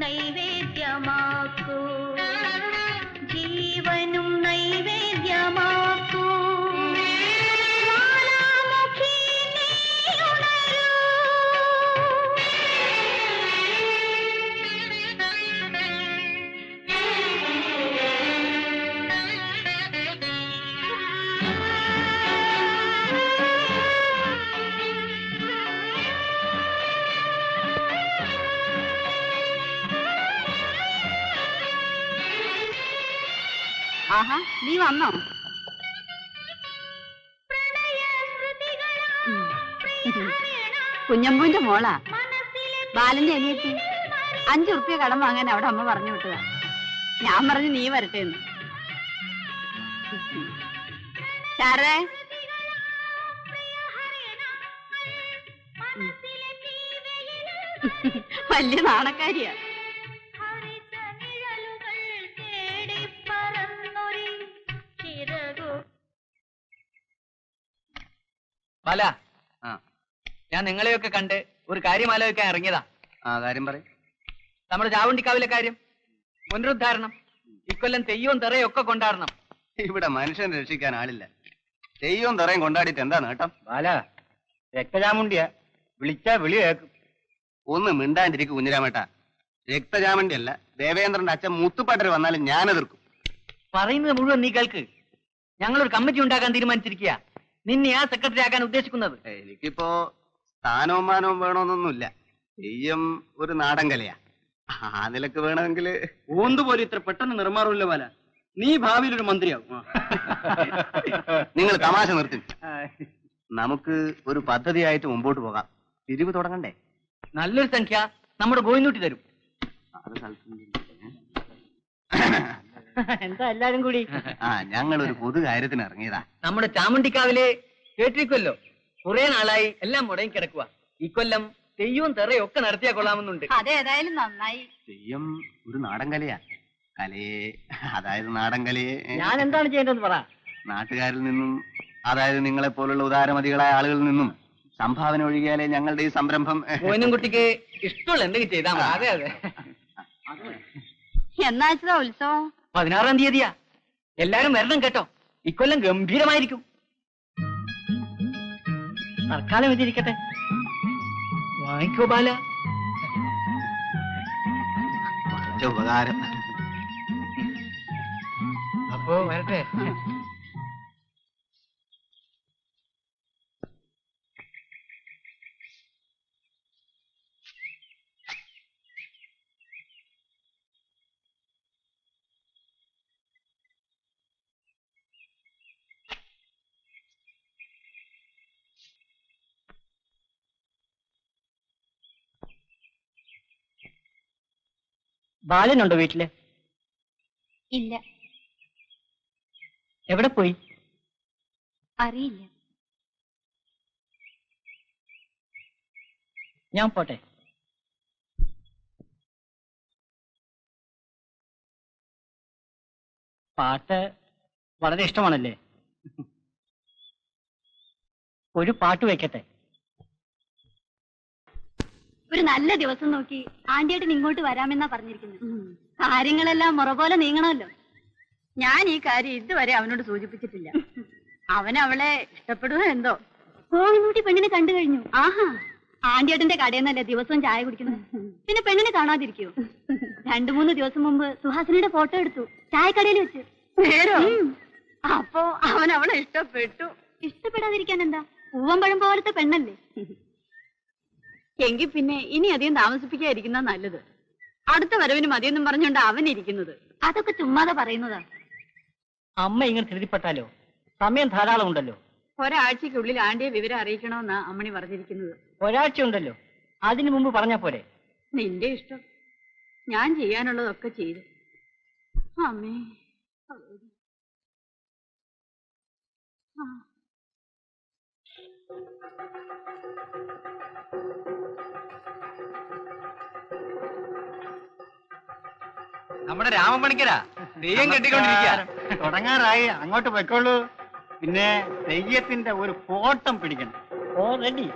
നൈവേദ്യമാക്കൂ ജീവനും നൈവേദ്യമാക്കൂ ജ്വാലാമുഖി നീയുണരൂ ആഹാ നീ വന്നോ? കുഞ്ഞമ്പൂന്റെ മോളാ, ബാലന്റെ അനിയത്തി. 5 ഉറുപ്പ്യ കടം വാങ്ങാൻ അവിടെ അമ്മ പറഞ്ഞു വിട്ടതാ. ഞാൻ പറഞ്ഞു നീ വരട്ടെ എന്ന്. സാറേ വലിയ നാണക്കാരിയാ. ബാല, ഞാൻ നിങ്ങളെയൊക്കെ കണ്ട് ഒരു കാര്യം ആലോചിക്കാൻ ഇറങ്ങിയതാ. കാര്യം പറ. നമ്മുടെ ചാവുണ്ടിക്കാവിലെ കാര്യം, പുനരുദ്ധാരണം. ഇക്കൊല്ലം തെയ്യവും തെറയും ഒക്കെ കൊണ്ടാടണം. ഇവിടെ മനുഷ്യനെ രക്ഷിക്കാൻ ആളില്ല. തെയ്യവും തെറയും കൊണ്ടാടിയിട്ട് എന്താ നേട്ടം? ബാല, രക്തചാമുണ്ടിയാ, വിളിച്ചാ വിളി കേൾക്കും. ഒന്ന് മിണ്ടാണ്ടിരിക്കും കുഞ്ഞിരാമേട്ട. രക്തചാമണ്ടിയല്ല, ദേവേന്ദ്രന്റെ അച്ഛൻ മുത്തുപ്പാട്ടർ വന്നാലും ഞാൻ എതിർക്കും. പറയുന്നത് മുഴുവൻ നീ കേൾക്ക്. ഞങ്ങളൊരു കമ്മിറ്റി ഉണ്ടാക്കാൻ തീരുമാനിച്ചിരിക്കുക. നിന്നെ ആ സെക്രട്ടറി ആക്കാൻ ഉദ്ദേശിക്കുന്നത്. എനിക്കിപ്പോ സ്ഥാനവും മാനവും വേണമെന്നൊന്നുമില്ല. തെയ്യം ഒരു നാടൻ കലയാ. ആ നിലക്ക് വേണമെങ്കിൽ. ഓന്തുപോലെ ഇത്ര പെട്ടെന്ന് നിർമാറില്ല ബാല. നീ ഭാവിയിൽ ഒരു മന്ത്രിയാവും. നിങ്ങൾ തമാശ നിർത്തി. നമുക്ക് ഒരു പദ്ധതിയായിട്ട് മുമ്പോട്ട് പോകാം. പിരിവ് തുടങ്ങണ്ടേ? നല്ലൊരു സംഖ്യ നമ്മുടെ ഗോയിന്നൂട്ടി തരും. എന്താ എല്ലാരും കൂടി? ഞങ്ങൾ ഒരു പൊതു കാര്യത്തിന് ഇറങ്ങിയതാ. നമ്മുടെ ചാമുണ്ടിക്കാവിലെ കേട്ടിരിക്കുമല്ലോ, കുറെ നാളായി എല്ലാം മുടങ്ങി കിടക്കുക. ഇക്കൊല്ലം തെയ്യവും തെറയും ഒക്കെ നടത്തിയാ കൊള്ളാമെന്നുണ്ട്. അതേതായാലും നന്നായി. തെയ്യം ഒരു നാടൻ കലയാ. കലയെ, അതായത് നാടൻ കലയെ ഞാൻ എന്താണ് ചെയ്യേണ്ടതെന്ന് പറ. നാട്ടുകാരിൽ നിന്നും, അതായത് നിങ്ങളെ പോലുള്ള ഉദാരമതികളായ ആളുകളിൽ നിന്നും സംഭാവന ഒഴുകിയാലേ ഞങ്ങളുടെ ഈ സംരംഭം. കുട്ടിക്ക് ഇഷ്ടമുള്ള എന്തെങ്കിലും ചെയ്താൽ മതി. അതെ അതെ. എന്നാച്ചാ ഉത്സവം? 16-ാം തീയതിയാ. എല്ലാരും വരണം കേട്ടോ. ഇക്കൊല്ലം ഗംഭീരമായിരിക്കും. തൽക്കാലം ഇതിരിക്കട്ടെ. വാങ്ങിക്കോ ബാല. ഉപകാരം. അപ്പോ വരട്ടെ. ബാലനുണ്ടോ വീട്ടില്? ഇല്ല. എവിടെ പോയി? അറിയില്ല. ഞാൻ പോട്ടെ. പാട്ട് വളരെ ഇഷ്ടമാണല്ലേ? ഒരു പാട്ട് വെക്കട്ടെ. ഒരു നല്ല ദിവസം നോക്കി ആന്റിയേട്ടൻ ഇങ്ങോട്ട് വരാമെന്നാ പറഞ്ഞിരിക്കുന്നത്. കാര്യങ്ങളെല്ലാം മുറ പോലെ നീങ്ങണമല്ലോ. ഞാൻ ഈ കാര്യം ഇതുവരെ അവനോട് സൂചിപ്പിച്ചിട്ടില്ല. അവനവളെ ഇഷ്ടപ്പെടുവോ എന്തോ. കോഴിമൂട്ടി പെണ്ണിനെ കണ്ടു കഴിഞ്ഞു. ആഹാ, ആന്റിയേട്ടന്റെ കടയിൽ നിന്നല്ലേ ദിവസവും ചായ കുടിക്കുന്നത്. പിന്നെ പെണ്ണിനെ കാണാതിരിക്കോ? 2-3 ദിവസം മുമ്പ് സുഹാസിനിയുടെ ഫോട്ടോ എടുത്തു ചായക്കടയിൽ വെച്ച്. നേരോ? അപ്പോ അവൻ അവളെ ഇഷ്ടപ്പെട്ടു. ഇഷ്ടപ്പെടാതിരിക്കാൻ എന്താ? പൂവമ്പഴം പോലത്തെ പെണ്ണല്ലേ. എങ്കിൽ പിന്നെ ഇനി അധികം താമസിപ്പിക്കാതിരിക്കുന്ന നല്ലത്. അടുത്ത വരവിന് മതിയെന്നും പറഞ്ഞുകൊണ്ട് അവൻ ഇരിക്കുന്നത്. അതൊക്കെ ചുമ്മാതെ പറയുന്നതാ. അമ്മ ഇങ്ങനെ ധൃതിപ്പെട്ടാലോ? സമയം ധാരാളം ഉണ്ടല്ലോ. ഒരാഴ്ചക്കുള്ളിൽ ആന്റിയെ വിവരം അറിയിക്കണമെന്നാ അമ്മണി പറഞ്ഞിരിക്കുന്നത്. ഒരാഴ്ച ഉണ്ടല്ലോ, അതിനു മുമ്പ് പറഞ്ഞാ പോരെ? നിന്റെ ഇഷ്ടം. ഞാൻ ചെയ്യാനുള്ളതൊക്കെ ചെയ്തു. അമ്മേ. ആ നമ്മുടെ രാമപണിക്കരാ തെയ്യം കെട്ടിക്കൊണ്ടിരിക്കുക. തുടങ്ങാറായി, അങ്ങോട്ട് പോയിക്കോളൂ. പിന്നെ തെയ്യത്തിന്റെ ഒരു ഫോട്ടം പിടിക്കണം. ഓ റെഡി.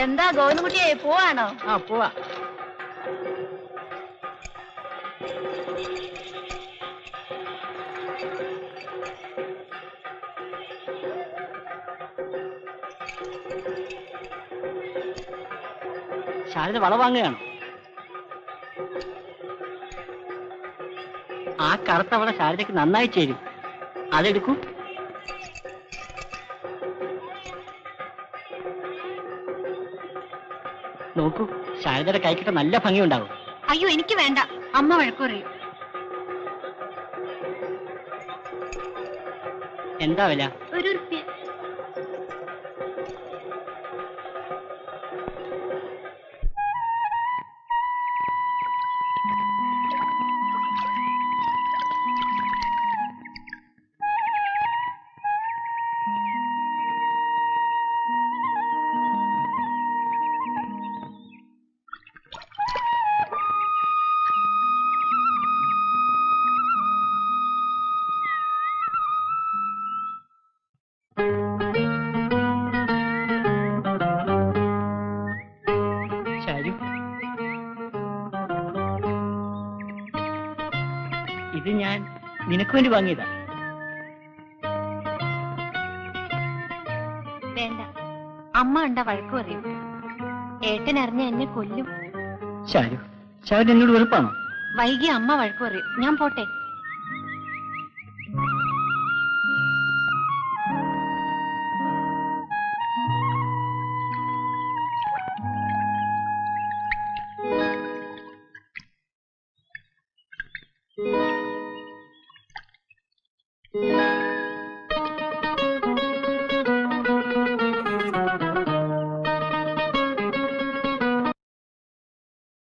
എന്താ ഗോവിന്ദൻകുട്ടിയെ പോവാണോ? ആ പോവാ. ശാരദ വള വാങ്ങുകയാണോ? ആ കറുത്ത വള ശാരദയ്ക്ക് നന്നായി ചേരും. അതെടുക്കൂ. നോക്കൂ, ശാരദയുടെ കൈക്കിട്ട നല്ല ഭംഗിയുണ്ടാവും. അയ്യോ എനിക്ക് വേണ്ട, അമ്മ വഴക്കുറയും. എന്താ വില? ഒരു ഉറുപ്പ്യ. ഇത് ഞാൻ നിനക്ക് വേണ്ടി വാങ്ങിയതാ. വേണ്ട, അമ്മ ഉണ്ടാ വഴക്കു പറയും. ഏട്ടൻ അറിഞ്ഞ എന്നെ കൊല്ലും. ശാരു, ശാരു എന്നോട് വെറുപ്പാണോ? വൈകി അമ്മ വഴക്കു പറയും. ഞാൻ പോട്ടെ.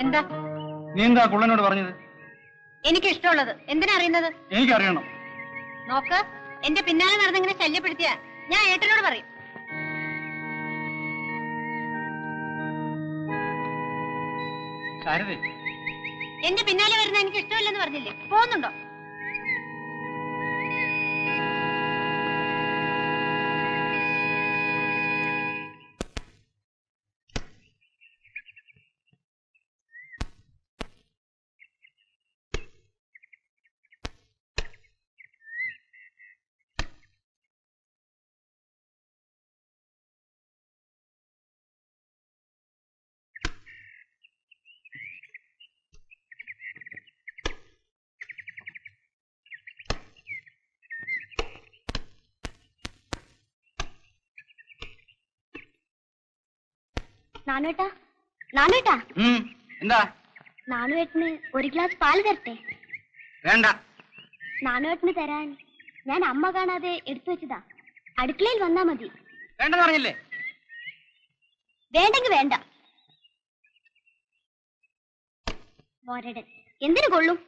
എന്താ നീ എന്താ കുള്ളനോട് പറഞ്ഞത്? എനിക്ക് ഇഷ്ടമുള്ളത് എന്തിനാ അറിയുന്നത്? എനിക്കറിയണം. നോക്ക്, എന്റെ പിന്നാലെ നടന്നിങ്ങനെ ശല്യപ്പെടുത്തിയ ഞാൻ ഏട്ടനോട് പറയും. ശാരദേ, എന്റെ പിന്നാലെ വരുന്ന എനിക്ക് ഇഷ്ടമില്ലെന്ന് പറഞ്ഞില്ലേ? പോകുന്നുണ്ടോ? നാനുവേട്ടാ, നാനുവേട്ടാ, എന്താ? നാനുവേട്ടന് ഒരു ഗ്ലാസ് പാല് തരട്ടെ? വേണ്ട. നാനുവേട്ടന് തരാൻ ഞാൻ അമ്മ കാണാതെ എടുത്തു വെച്ചതാ. അടുക്കളയിൽ വന്നാ മതി. വേണ്ടെന്ന് പറഞ്ഞില്ലേ? വേണ്ടെങ്കി വേണ്ട. മോരടൻ എന്തിനു കൊള്ളും?